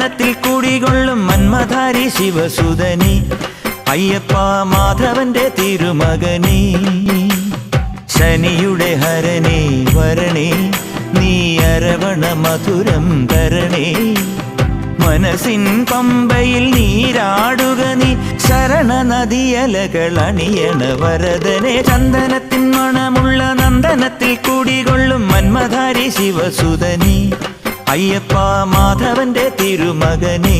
ചന്ദനത്തിൽ കുടികൊള്ളും മന്മധാരി ശിവസുതനി അയ്യപ്പ മാധവന്റെ തിരുമകനീ ശനിയുടെ ഹരണേ വരണേ നീ അരവണ മധുരം തരണേ മനസ്സിൻ പമ്പയിൽ നീരാടുക നീ ശരണ നദിയലകൾ അണിയണ വരദനെ ചന്ദനത്തിൻ മണമുള്ള നന്ദനത്തിൽ കുടികൊള്ളും മന്മധാരി ശിവസുതനി അയ്യപ്പ മാധവന്റെ തിരുമകനീ